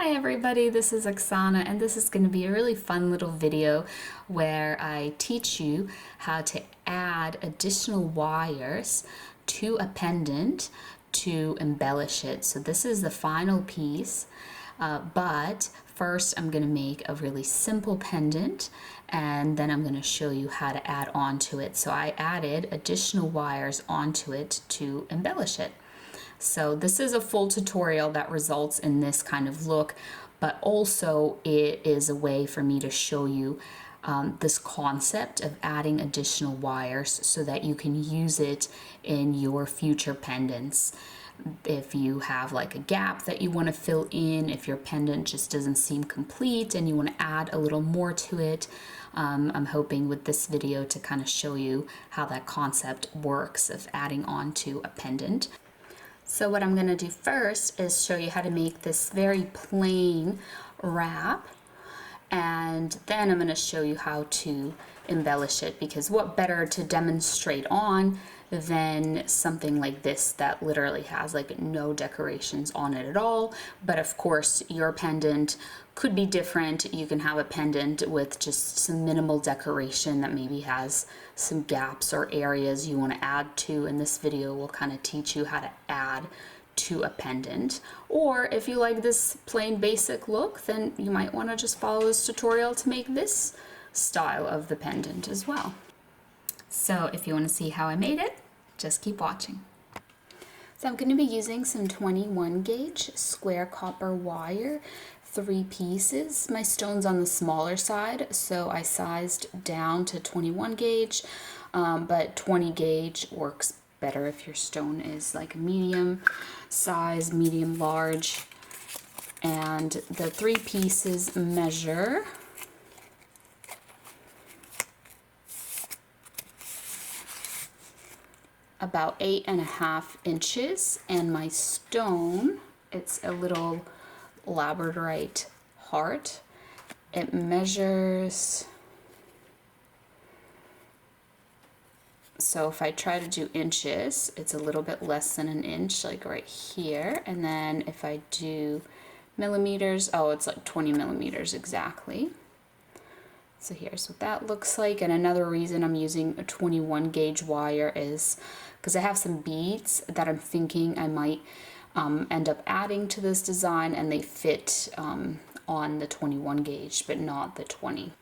Hi everybody, this is Oksana and this is going to be a really fun little video where I teach you how to add additional wires to a pendant to embellish it. So this is the final piece, but first I'm going to make a really simple pendant and then I'm going to show you how to add on to it. So I added additional wires onto it to embellish it. So this is a full tutorial that results in this kind of look, but also it is a way for me to show you this concept of adding additional wires so that you can use it in your future pendants. If you have like a gap that you want to fill in, if your pendant just doesn't seem complete and you want to add a little more to it, I'm hoping with this video to kind of show you how that concept works of adding on to a pendant. So what I'm going to do first is show you how to make this very plain wrap, and then I'm going to show you how to embellish it, because what better to demonstrate on than something like this that literally has like no decorations on it at all. But of course your pendant could be different. You can have a pendant with just some minimal decoration that maybe has some gaps or areas you want to add to, and this video will kind of teach you how to add to a pendant. Or if you like this plain basic look, then you might want to just follow this tutorial to make this style of the pendant as well. So if you want to see how I made it, just keep watching. So I'm going to be using some 21 gauge square copper wire, 3 pieces. My stone's on the smaller side, so I sized down to 21 gauge, but 20 gauge works better if your stone is like medium size, medium large. And the 3 pieces measure about 8.5 inches, and my stone, it's a little Labradorite heart. It measures, so if I try to do inches, it's a little bit less than an inch, like right here. And then if I do millimeters, oh, it's like 20 millimeters exactly. So here's what that looks like. And another reason I'm using a 21 gauge wire is because I have some beads that I'm thinking I might end up adding to this design, and they fit on the 21 gauge but not the 20.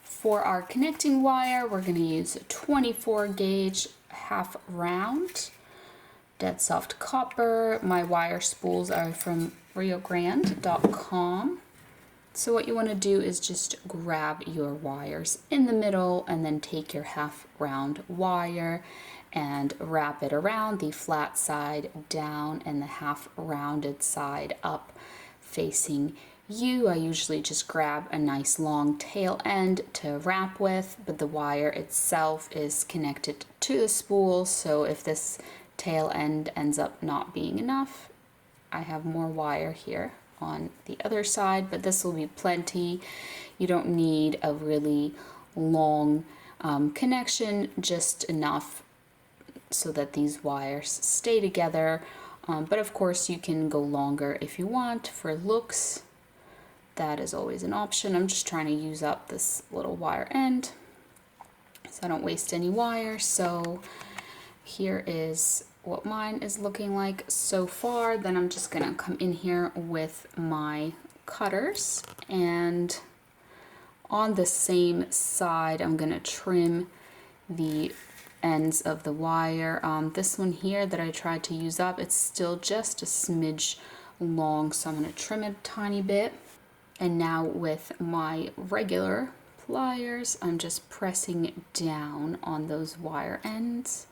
For our connecting wire, we're going to use a 24 gauge half round dead soft copper. My wire spools are from riogrande.com. So what you want to do is just grab your wires in the middle and then take your half round wire and wrap it around, the flat side down and the half rounded side up facing you. I usually just grab a nice long tail end to wrap with, but the wire itself is connected to the spool, so if this tail end ends up not being enough, I have more wire here on the other side, but this will be plenty. You don't need a really long connection, just enough so that these wires stay together. But of course you can go longer if you want for looks. That is always an option. I'm just trying to use up this little wire end so I don't waste any wire. So here is what mine is looking like so far. Then I'm just gonna come in here with my cutters, and on the same side I'm gonna trim the ends of the wire. This one here that I tried to use up, it's still just a smidge long, so I'm gonna trim it a tiny bit. And now with my regular pliers, I'm just pressing down on those wire ends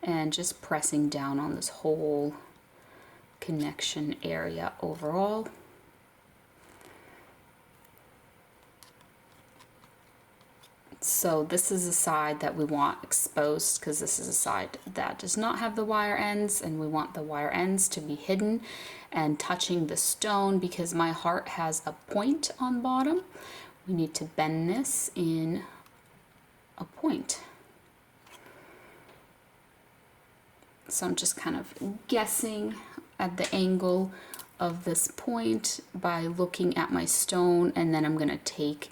and just pressing down on this whole connection area overall. So this is the side that we want exposed, because this is a side that does not have the wire ends, and we want the wire ends to be hidden and touching the stone, because my heart has a point on bottom. We need to bend this in a point. So I'm just kind of guessing at the angle of this point by looking at my stone, and then I'm going to take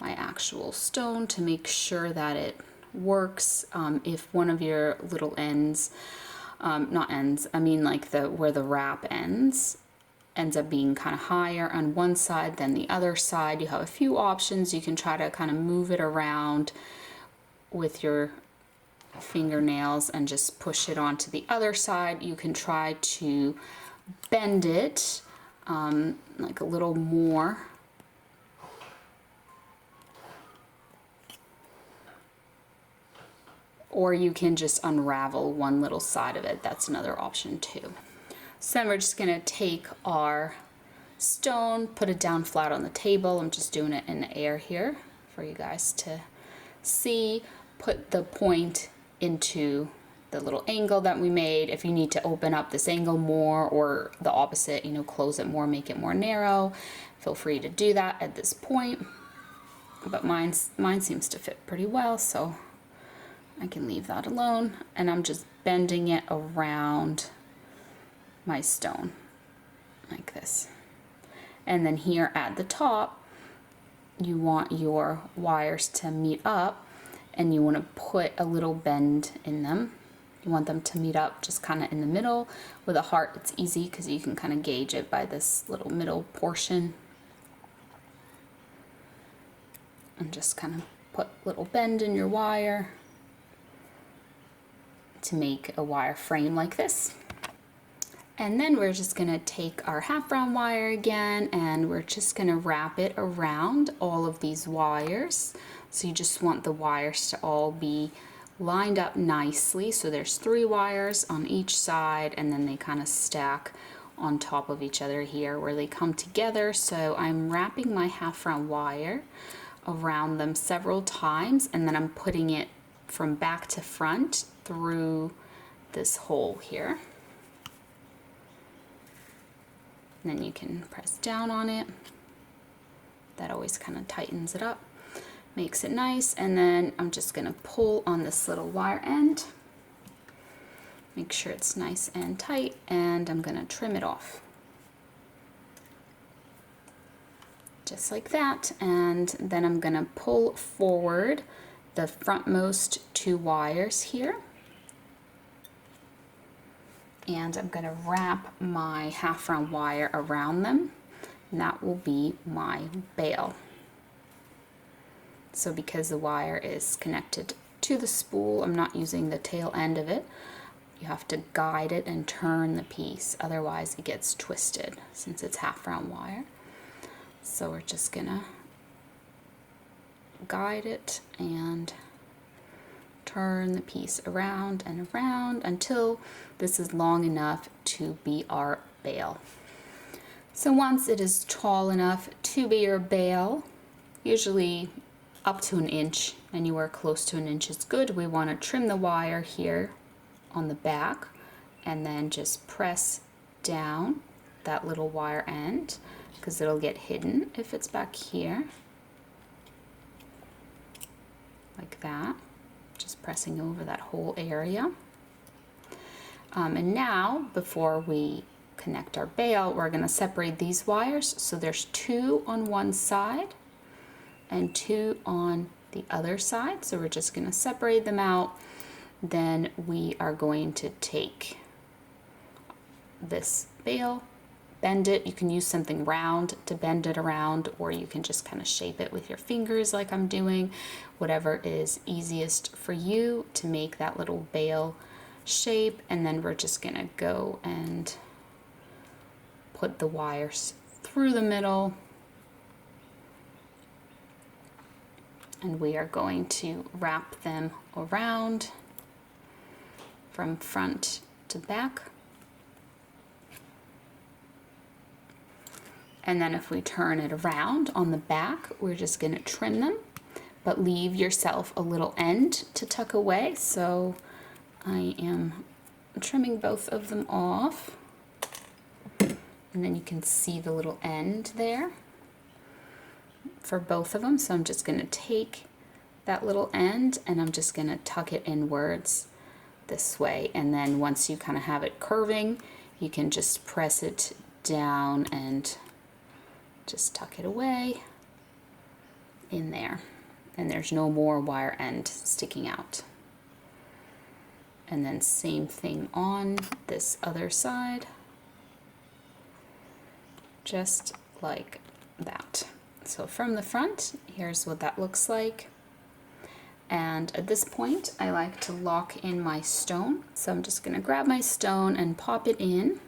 my actual stone to make sure that it works. If one of your little ends, not ends, I mean like where the wrap ends up being kind of higher on one side than the other side, you have a few options. You can try to kind of move it around with your fingernails and just push it onto the other side. You can try to bend it like a little more. Or you can just unravel one little side of it. That's another option too. So then we're just gonna take our stone, put it down flat on the table. I'm just doing it in the air here for you guys to see. Put the point into the little angle that we made. If you need to open up this angle more, or the opposite, you know, close it more, make it more narrow, feel free to do that at this point. But mine seems to fit pretty well, so I can leave that alone. And I'm just bending it around my stone like this. And then here at the top, you want your wires to meet up, and you want to put a little bend in them. You want them to meet up just kind of in the middle. With a heart, it's easy because you can kind of gauge it by this little middle portion. And just kind of put a little bend in your wire to make a wire frame like this. And then we're just gonna take our half round wire again, and we're just gonna wrap it around all of these wires. So you just want the wires to all be lined up nicely. So there's 3 wires on each side, and then they kind of stack on top of each other here where they come together. So I'm wrapping my half round wire around them several times, and then I'm putting it from back to front through this hole here. And then you can press down on it. That always kind of tightens it up, makes it nice. And then I'm just gonna pull on this little wire end, make sure it's nice and tight, and I'm gonna trim it off. Just like that. And then I'm gonna pull forward the frontmost 2 wires here. And I'm going to wrap my half round wire around them, and that will be my bail. So because the wire is connected to the spool, I'm not using the tail end of it. You have to guide it and turn the piece, otherwise it gets twisted since it's half round wire. So we're just gonna guide it and turn the piece around and around until this is long enough to be our bail. So once it is tall enough to be your bail, usually up to 1 inch, anywhere close to 1 inch is good, we want to trim the wire here on the back and then just press down that little wire end because it'll get hidden if it's back here, like that. Just pressing over that whole area. And now, before we connect our bail, we're going to separate these wires. So there's 2 on one side and 2 on the other side. So we're just going to separate them out. Then we are going to take this bail, bend it. You can use something round to bend it around, or you can just kind of shape it with your fingers like I'm doing. Whatever is easiest for you to make that little bail shape. And then we're just gonna go and put the wires through the middle, and we are going to wrap them around from front to back. And then if we turn it around on the back, we're just going to trim them, but leave yourself a little end to tuck away. So I am trimming both of them off, and then you can see the little end there for both of them. So I'm just going to take that little end and I'm just going to tuck it inwards this way. And then once you kind of have it curving, you can just press it down and just tuck it away in there. And there's no more wire end sticking out. And then same thing on this other side, just like that. So from the front, here's what that looks like. And at this point, I like to lock in my stone. So I'm just gonna grab my stone and pop it in.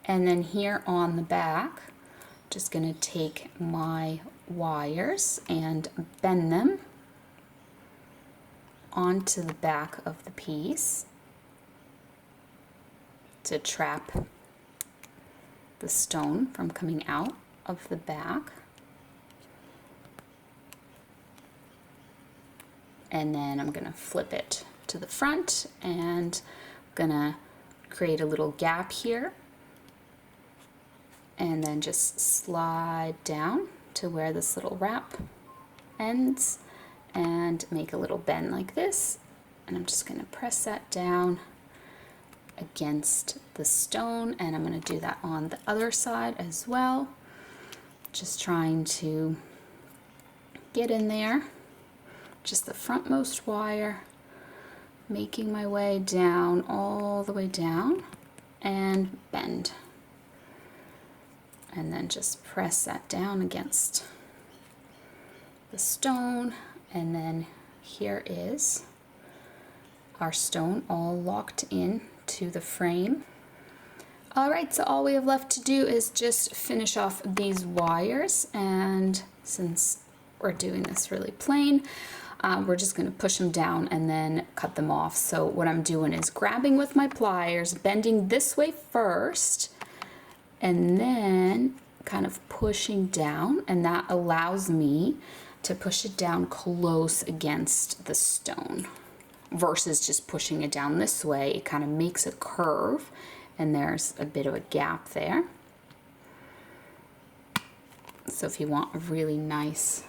And then here on the back, just gonna take my wires and bend them onto the back of the piece to trap the stone from coming out of the back. And then I'm gonna flip it to the front and I'm gonna create a little gap here and then just slide down to where this little wrap ends and make a little bend like this. And I'm just gonna press that down against the stone, and I'm gonna do that on the other side as well. Just trying to get in there, just the frontmost wire, making my way down, all the way down, and bend. And then just press that down against the stone. And then here is our stone all locked in to the frame. All right, so all we have left to do is just finish off these wires. And since we're doing this really plain, we're just gonna push them down and then cut them off. So what I'm doing is grabbing with my pliers, bending this way first, and then kind of pushing down, and that allows me to push it down close against the stone versus just pushing it down this way. It kind of makes a curve and there's a bit of a gap there. So if you want a really nice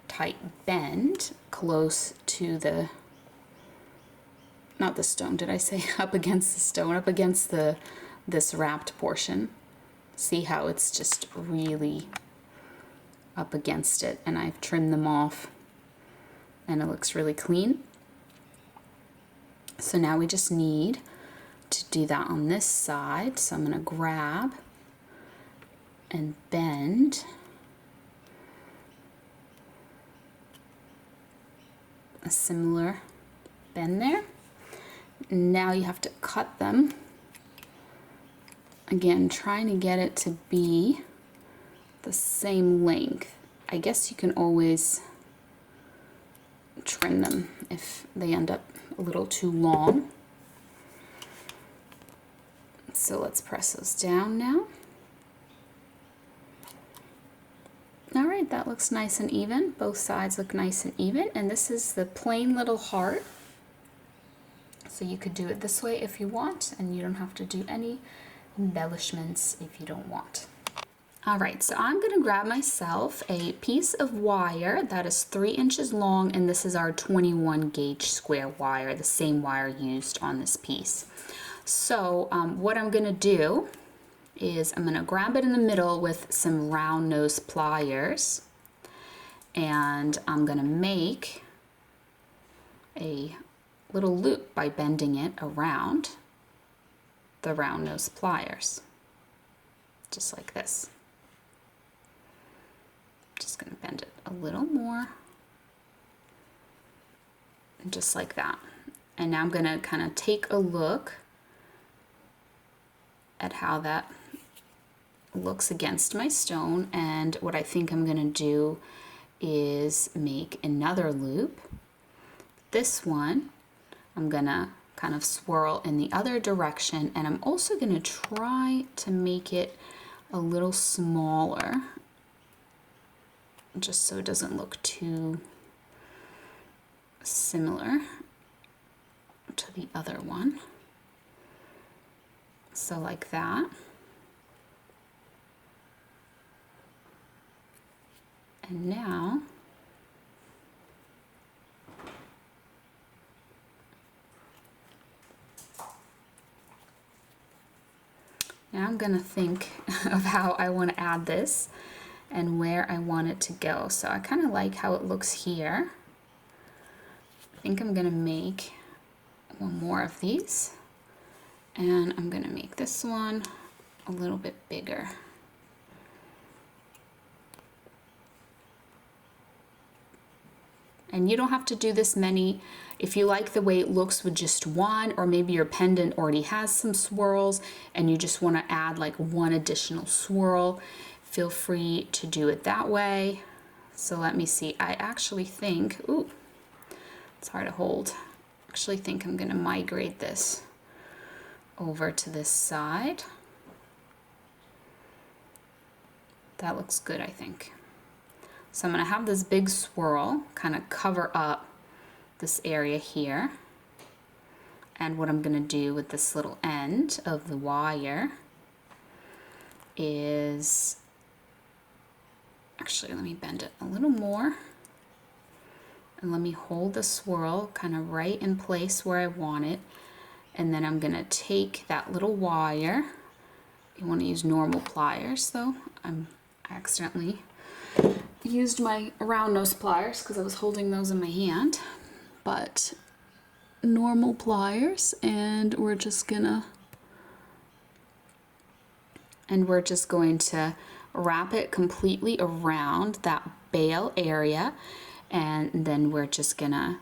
tight bend close to the, not the stone, did I say up against the stone, up against this wrapped portion. See how it's just really up against it, and I've trimmed them off and it looks really clean. So now we just need to do that on this side. So I'm going to grab and bend a similar bend there. Now you have to cut them. Again, trying to get it to be the same length. I guess you can always trim them if they end up a little too long. So let's press those down now. All right, that looks nice and even. Both sides look nice and even. And this is the plain little heart. So you could do it this way if you want, and you don't have to do any embellishments if you don't want. All right, so I'm gonna grab myself a piece of wire that is 3 inches long, and this is our 21 gauge square wire, the same wire used on this piece. So what I'm gonna do is I'm gonna grab it in the middle with some round nose pliers, and I'm gonna make a little loop by bending it around the round nose pliers, just like this. Just gonna bend it a little more, just like that. And now I'm gonna kind of take a look at how that looks against my stone, and what I think I'm gonna do is make another loop. This one I'm gonna kind of swirl in the other direction, and I'm also gonna try to make it a little smaller, just so it doesn't look too similar to the other one. So like that. And now now I'm gonna think of how I want to add this and where I want it to go. So I kind of like how it looks here. I think I'm gonna make one more of these, and I'm gonna make this one a little bit bigger. And you don't have to do this many. If you like the way it looks with just one, or maybe your pendant already has some swirls and you just want to add like one additional swirl, feel free to do it that way. So let me see. I actually think, ooh, it's hard to hold. I actually think I'm going to migrate this over to this side. That looks good, I think. So I'm going to have this big swirl kind of cover up this area here. And what I'm going to do with this little end of the wire is, actually let me bend it a little more. And let me hold the swirl kind of right in place where I want it. And then I'm going to take that little wire. You want to use normal pliers though. I accidentally used my round nose pliers because I was holding those in my hand, but normal pliers, and we're just going to wrap it completely around that bail area, and then we're just gonna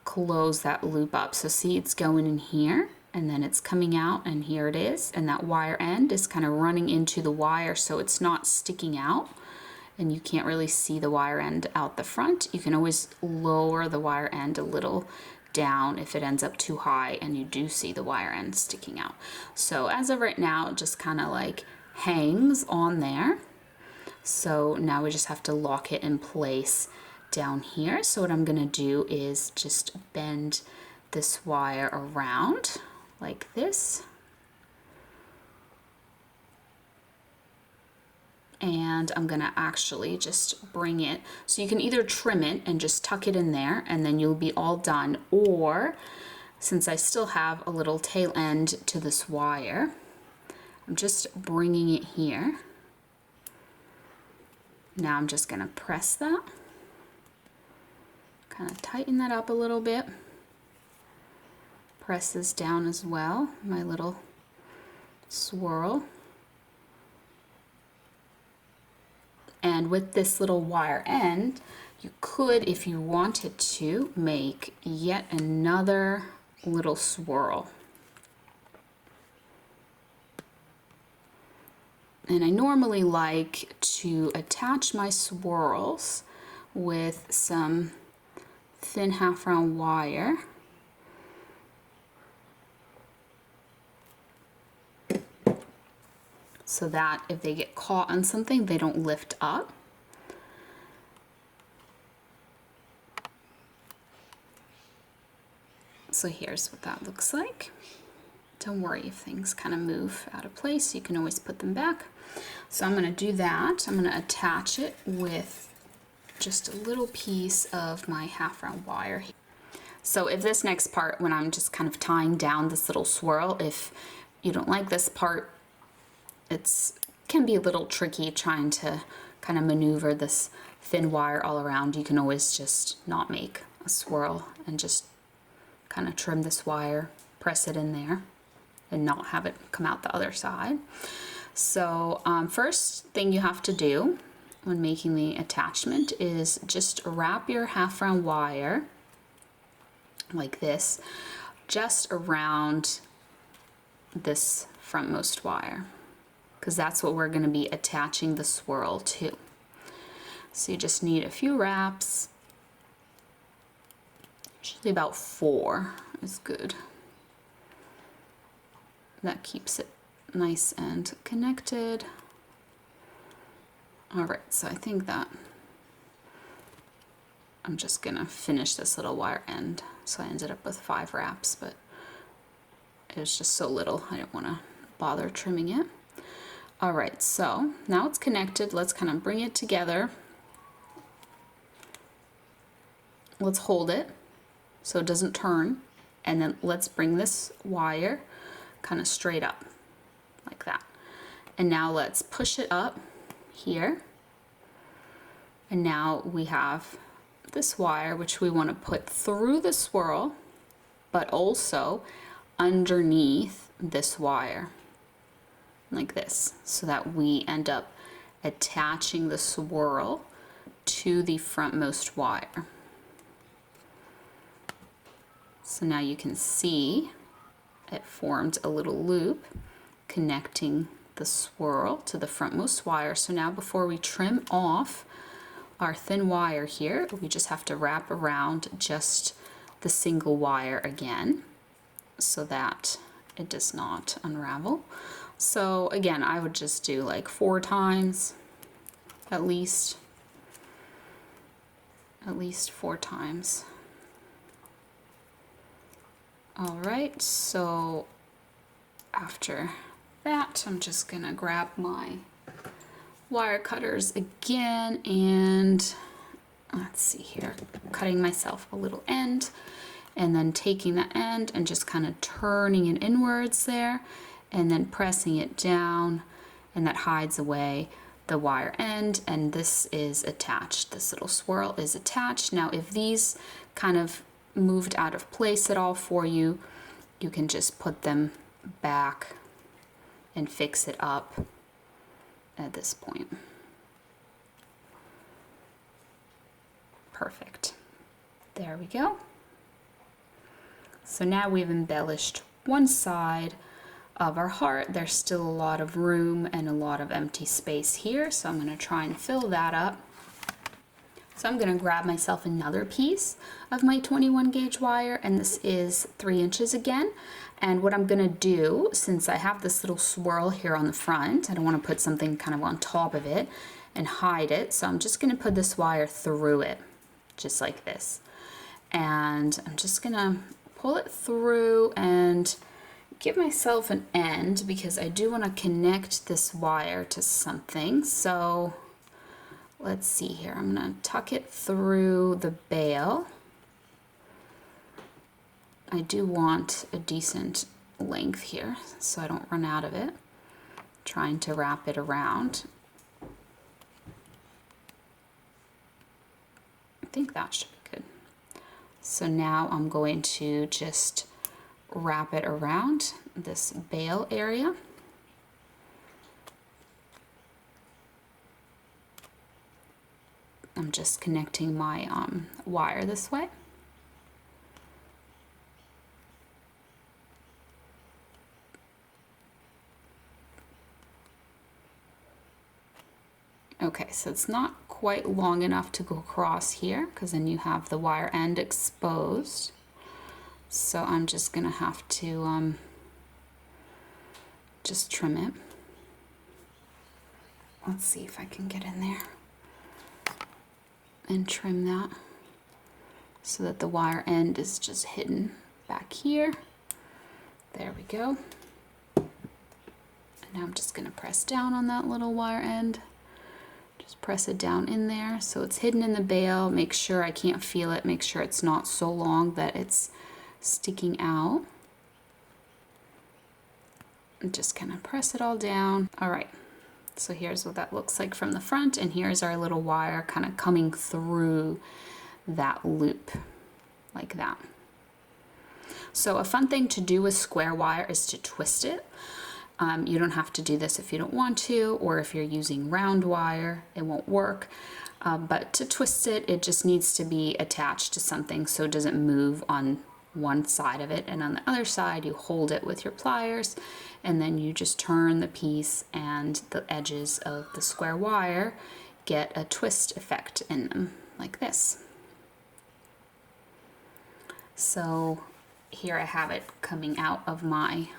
close that loop up. So see, it's going in here and then it's coming out, and here it is, and that wire end is kind of running into the wire so it's not sticking out. And you can't really see the wire end out the front. You can always lower the wire end a little down if it ends up too high and you do see the wire end sticking out. So as of right now, it just kind of like hangs on there. So now we just have to lock it in place down here. So what I'm gonna do is just bend this wire around like this. And I'm gonna actually just bring it, so you can either trim it and just tuck it in there and then you'll be all done, or since I still have a little tail end to this wire, I'm just bringing it here. Now I'm just gonna press that, kind of tighten that up a little bit, press this down as well, my little swirl. And with this little wire end, you could, if you wanted to, make yet another little swirl. And I normally like to attach my swirls with some thin half round wire. So that if they get caught on something, they don't lift up. So here's what that looks like. Don't worry if things kind of move out of place, you can always put them back. So I'm gonna do that. I'm gonna attach it with just a little piece of my half round wire. So if this next part, when I'm just kind of tying down this little swirl, if you don't like this part, can be a little tricky trying to kind of maneuver this thin wire all around. You can always just not make a swirl and just kind of trim this wire, press it in there, and not have it come out the other side. So first thing you have to do when making the attachment is just wrap your half round wire like this, just around this frontmost wire, because that's what we're going to be attaching the swirl to. So you just need a few wraps, usually about 4 is good. That keeps it nice and connected. Alright, so I think that I'm just gonna finish this little wire end. So I ended up with 5 wraps, but it was just so little I didn't want to bother trimming it. Alright, so now it's connected. Let's kind of bring it together. Let's hold it so it doesn't turn, and then let's bring this wire kind of straight up like that. And now let's push it up here. And now we have this wire, which we want to put through the swirl, but also underneath this wire, like this, so that we end up attaching the swirl to the frontmost wire. So now you can see it formed a little loop connecting the swirl to the frontmost wire. So now before we trim off our thin wire here, we just have to wrap around just the single wire again so that it does not unravel. So again, I would just do like 4 times at least 4 times. All right, so after that, I'm just gonna grab my wire cutters again, and let's see here, cutting myself a little end, and then taking the end and just kind of turning it inwards there, and then pressing it down, and that hides away the wire end, and this is attached. This little swirl is attached. Now if these kind of moved out of place at all for you, you can just put them back and fix it up at this point. Perfect. There we go. So now we've embellished one side of our heart. There's still a lot of room and a lot of empty space here, so I'm going to try and fill that up. So I'm going to grab myself another piece of my 21 gauge wire, and this is 3 inches again. And what I'm going to do, since I have this little swirl here on the front, I don't want to put something kind of on top of it and hide it, so I'm just going to put this wire through it, just like this. And I'm just going to pull it through and give myself an end, because I do want to connect this wire to something. So let's see here, I'm going to tuck it through the bail. I do want a decent length here so I don't run out of it. Trying to wrap it around. I think that should be good. So now I'm going to just wrap it around this bail area. I'm just connecting my wire this way. Okay, so it's not quite long enough to go across here, because then you have the wire end exposed. So I'm just gonna have to just trim it. Let's see if I can get in there and trim that so that the wire end is just hidden back here. There we go. And now I'm just gonna press down on that little wire end. Just press it down in there so it's hidden in the bail. Make sure I can't feel it. Make sure it's not so long that it's sticking out. And just kind of press it all down. All right, so here's what that looks like from the front, and here's our little wire kind of coming through that loop like that. So a fun thing to do with square wire is to twist it. You don't have to do this if you don't want to, or if you're using round wire, it won't work. But to twist it, it just needs to be attached to something so it doesn't move on one side of it, and on the other side you hold it with your pliers, and then you just turn the piece, and the edges of the square wire get a twist effect in them like this. So here I have it coming out of my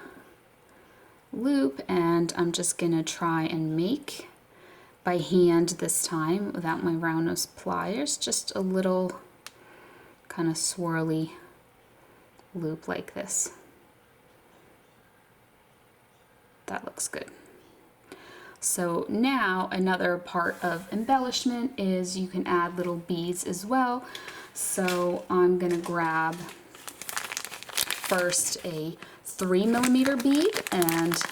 loop, and I'm just gonna try and make by hand this time without my round nose pliers just a little kind of swirly loop like this. That looks good. So now another part of embellishment is you can add little beads as well. So I'm gonna grab first a 3mm bead, and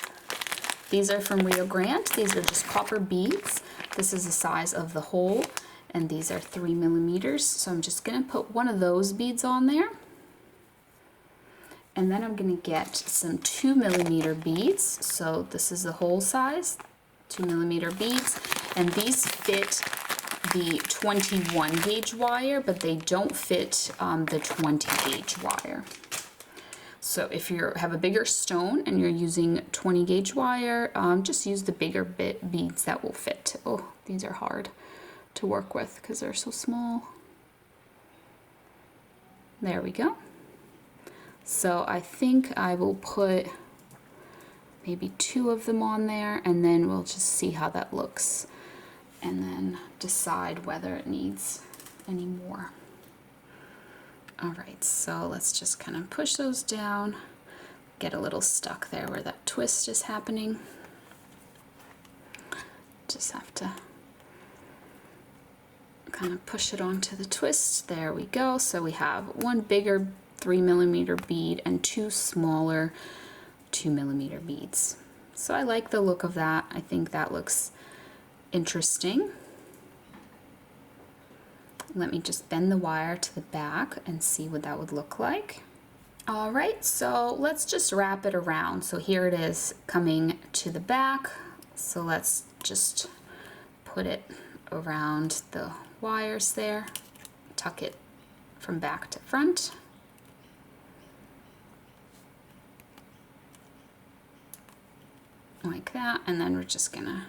These are from Rio Grande. These are just copper beads. This is the size of the hole, and these are 3 millimeters. So I'm just gonna put one of those beads on there. And then I'm gonna get some 2 millimeter beads. So this is the hole size, 2 millimeter beads. And these fit the 21 gauge wire, but they don't fit the 20 gauge wire. So if you have a bigger stone and you're using 20 gauge wire, just use the bigger beads that will fit. Oh, these are hard to work with because they're so small. There we go. So I think I will put maybe 2 of them on there, and then we'll just see how that looks and then decide whether it needs any more. All right, so let's just kind of push those down, get a little stuck there where that twist is happening. Just have to kind of push it onto the twist. There we go. So we have one bigger 3 millimeter bead and 2 smaller 2 millimeter beads. So I like the look of that. I think that looks interesting. Let me just bend the wire to the back and see what that would look like. All right, so let's just wrap it around. So here it is coming to the back. So let's just put it around the wires there, tuck it from back to front. Like that, and then we're just gonna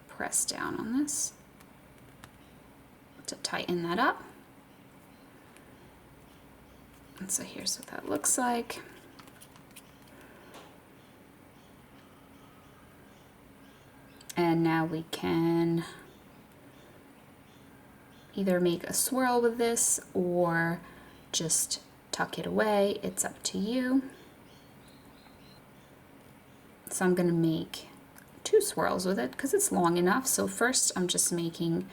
press down on this to tighten that up. And so here's what that looks like. And now we can either make a swirl with this or just tuck it away. It's up to you. So I'm going to make 2 swirls with it because it's long enough. So first I'm just making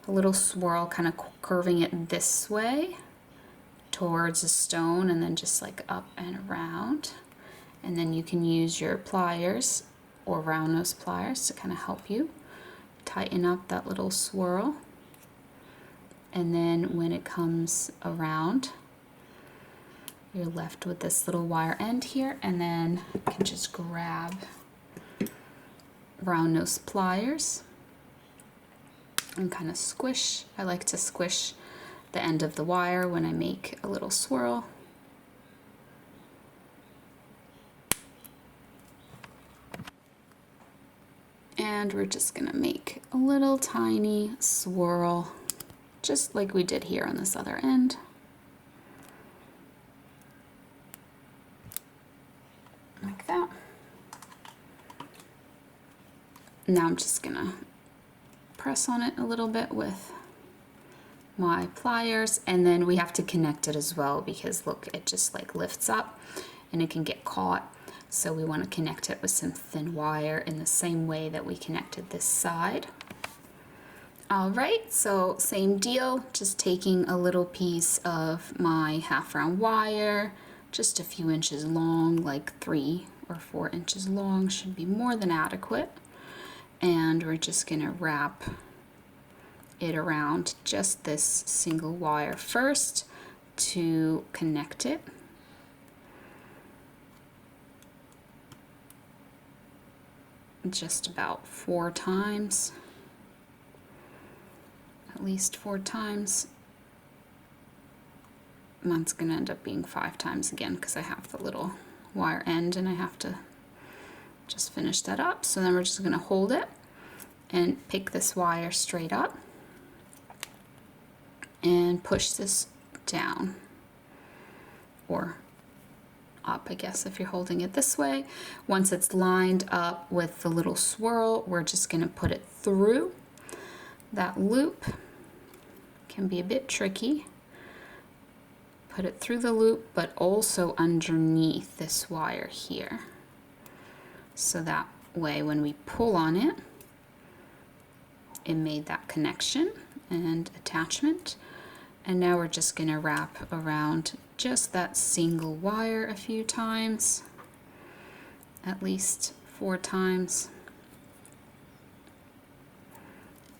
a little swirl, kind of curving it this way towards the stone, and then just like up and around. And then you can use your pliers or round nose pliers to kind of help you tighten up that little swirl. And then when it comes around, you're left with this little wire end here, and then you can just grab round nose pliers and kind of squish. I like to squish the end of the wire when I make a little swirl. And we're just gonna make a little tiny swirl, just like we did here on this other end. Like that. Now I'm just gonna press on it a little bit with my pliers, and then we have to connect it as well because look, it just like lifts up and it can get caught. So we want to connect it with some thin wire in the same way that we connected this side. All right, so same deal, just taking a little piece of my half round wire, just a few inches long, like 3 or 4 inches long, should be more than adequate. And we're just gonna wrap it around just this single wire first to connect it. Just about 4 times, at least 4 times. Mine's gonna end up being 5 times again because I have the little wire end and I have to just finish that up. So then we're just gonna hold it and pick this wire straight up and push this down, or up, I guess, if you're holding it this way. Once it's lined up with the little swirl, we're just gonna put it through that loop. Can be a bit tricky. Put it through the loop, but also underneath this wire here. So that way when we pull on it, it made that connection and attachment. And now we're just gonna wrap around just that single wire a few times, at least 4 times.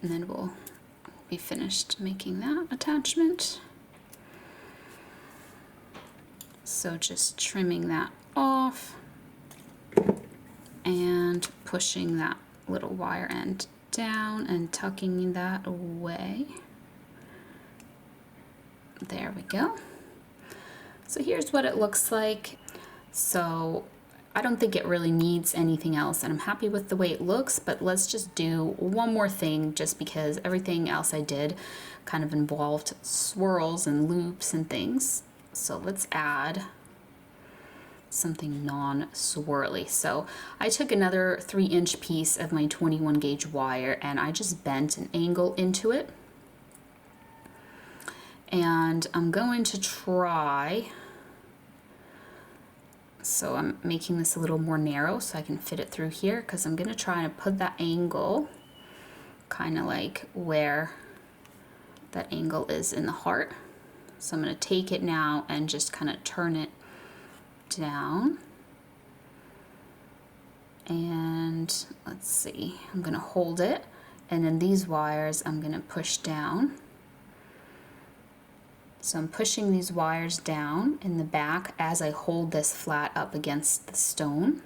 And then we'll be finished making that attachment. So just trimming that off and pushing that little wire end down and tucking that away. There we go. So here's what it looks like. So I don't think it really needs anything else, and I'm happy with the way it looks, but let's just do one more thing, just because everything else I did kind of involved swirls and loops and things. So let's add something non-swirly. So I took another 3-inch piece of my 21 gauge wire and I just bent an angle into it. And I'm going to try, so I'm making this a little more narrow so I can fit it through here, because I'm going to try and put that angle kind of like where that angle is in the heart. So I'm going to take it now and just kind of turn it down. And let's see, I'm going to hold it, and then these wires I'm going to push down. So I'm pushing these wires down in the back as I hold this flat up against the stone.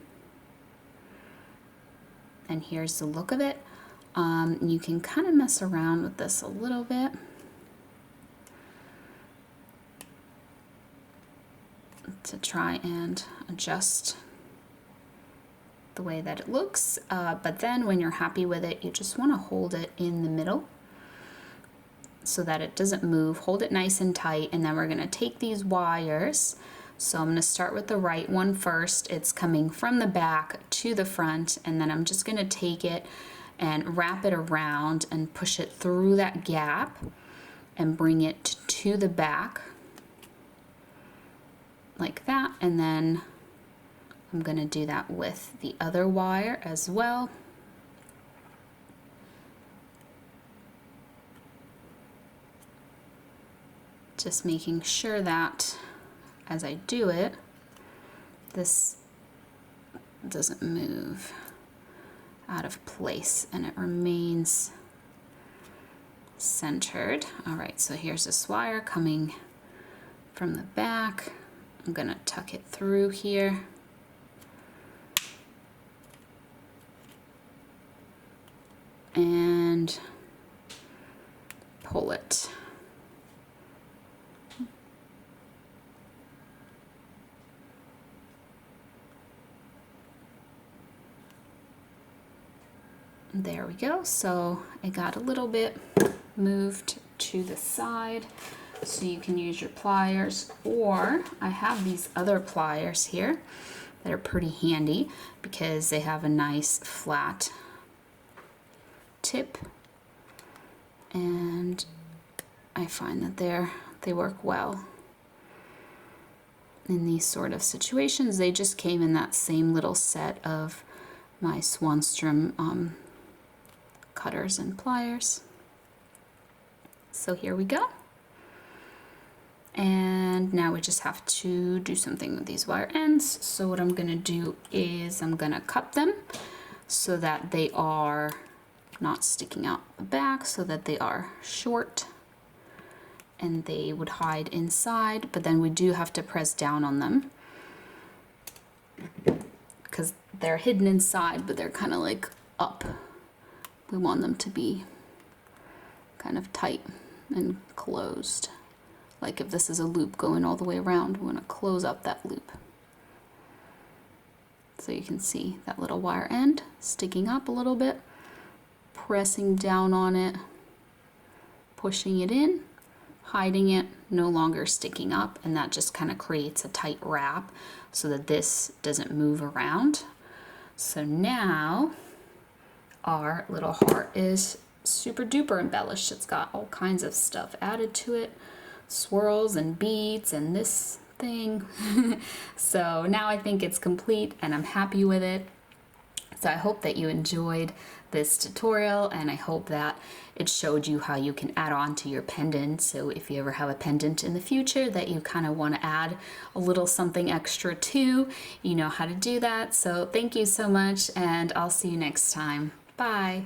And here's the look of it. You can kind of mess around with this a little bit to try and adjust the way that it looks. But then when you're happy with it, you just want to hold it in the middle so that it doesn't move. Hold it nice and tight, and then we're going to take these wires. So I'm going to start with the right one first. It's coming from the back to the front, and then I'm just going to take it and wrap it around and push it through that gap and bring it to the back like that. And then I'm going to do that with the other wire as well. Just making sure that as I do it, this doesn't move out of place and it remains centered. All right, so here's this wire coming from the back. I'm gonna tuck it through here. And pull it. There we go. So I got a little bit moved to the side, so you can use your pliers, or I have these other pliers here that are pretty handy because they have a nice flat tip, and I find that they work well in these sort of situations. They just came in that same little set of my Swanstrom cutters and pliers. So here we go. And now we just have to do something with these wire ends. So what I'm gonna do is I'm gonna cup them so that they are not sticking out the back, so that they are short and they would hide inside, but then we do have to press down on them because they're hidden inside, but they're kind of like up. We want them to be kind of tight and closed. Like if this is a loop going all the way around, we want to close up that loop. So you can see that little wire end sticking up a little bit, pressing down on it, pushing it in, hiding it, no longer sticking up, and that just kind of creates a tight wrap so that this doesn't move around. So now our little heart is super duper embellished. It's got all kinds of stuff added to it, swirls and beads and this thing. So now I think it's complete and I'm happy with it. So I hope that you enjoyed this tutorial, and I hope that it showed you how you can add on to your pendant. So if you ever have a pendant in the future that you kind of want to add a little something extra to, you know how to do that. So thank you so much, and I'll see you next time. Bye.